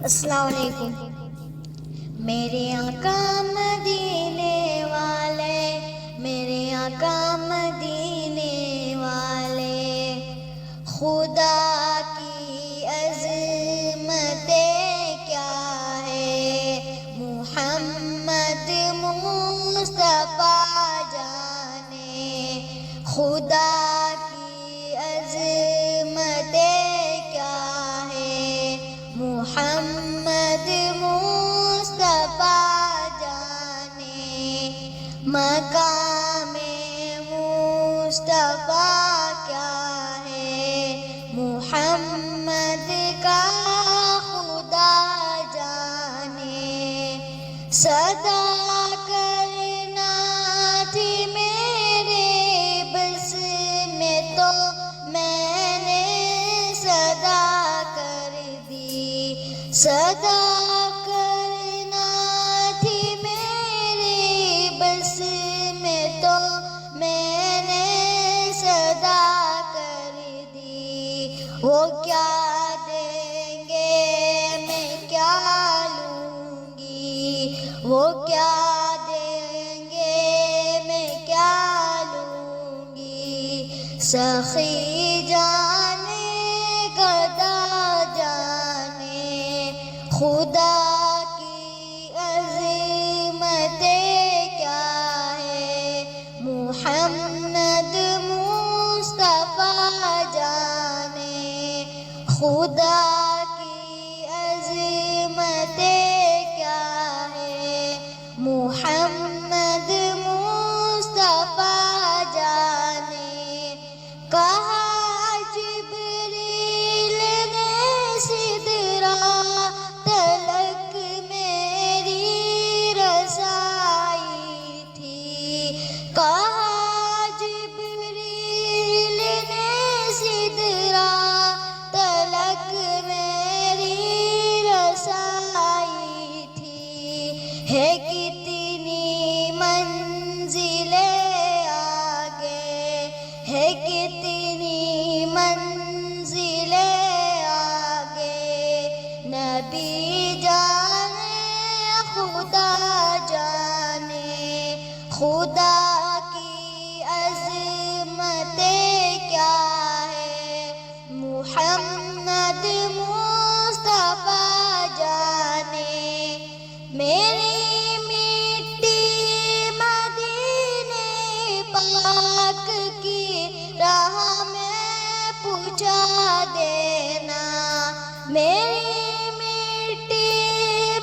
السلام علیکم۔ میرے آقا مدینے والے، میرے آقا مدینے والے، خدا کی عظمتیں کیا ہے، محمد مصطفیٰ جانے، خدا کی عظمتیں کیا ہے، محمد مصطفیٰ جانے، مقام مصطفیٰ کیا ہے، محمد کا خدا جانے، صدا کرنا تھی میرے بس میں تو میں نے صدا کر دی، صدا کرنا تھی میرے بس میں تو میں نے صدا کر دی، وہ کیا دیں گے میں کیا لوں گی، وہ کیا دیں گے میں کیا لوں گی، سخی جانے گدا جانے، خدا کی عظمتیں کیا ہے، محمد مصطفیٰ جانے، خدا کی عظمتیں کیا ہے، محمد مصطفیٰ جانے، کہا جبریل نے سدرا تلک میری رسائی تھی، کہا جبریل نے سدرا تلک میری رسائی تھی، ہے کتنی منزلیں آگے، ہے کتنی منزلیں آگے، نبی جانے خدا جانے، خدا کی عظمتیں کیا ہے، محمد مصطفیٰ جانے، میری مٹی مدینے پاک کی راہ میں پہنچا دینا، میری مٹی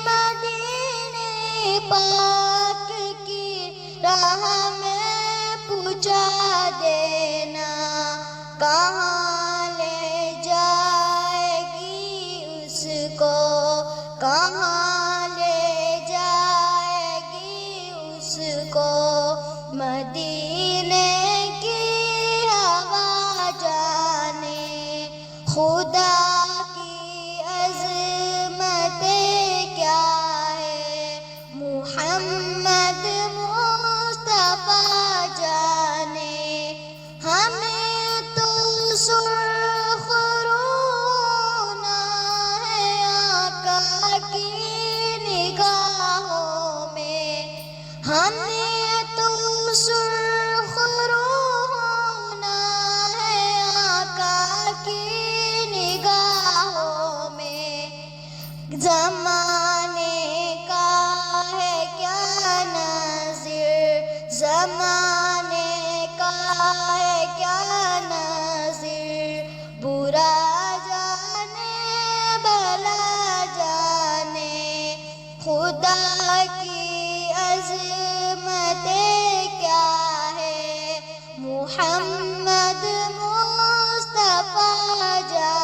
مدینے پاک کی راہ میں پہنچا دینا، کہاں لے جائے گی اس کو، کہاں لے جائے گی اس کو، مدینے کی ہوا جانے، خدا کی عظمتیں کیا ہے، محمد مصطفیٰ جانے، ہمیں تو سرخ رونا ہے آقا کی نگاہوں میں، ہمیں تو سرخ رونا ہے آقا کی نگاہوں میں، زمانے کا ہے کیا نظر، زمانے کا ہے کیا نظر، برا جانے بھلا جانے، خدا کی عظمتیں کیا ہے، محمد مصطفیٰ جانے۔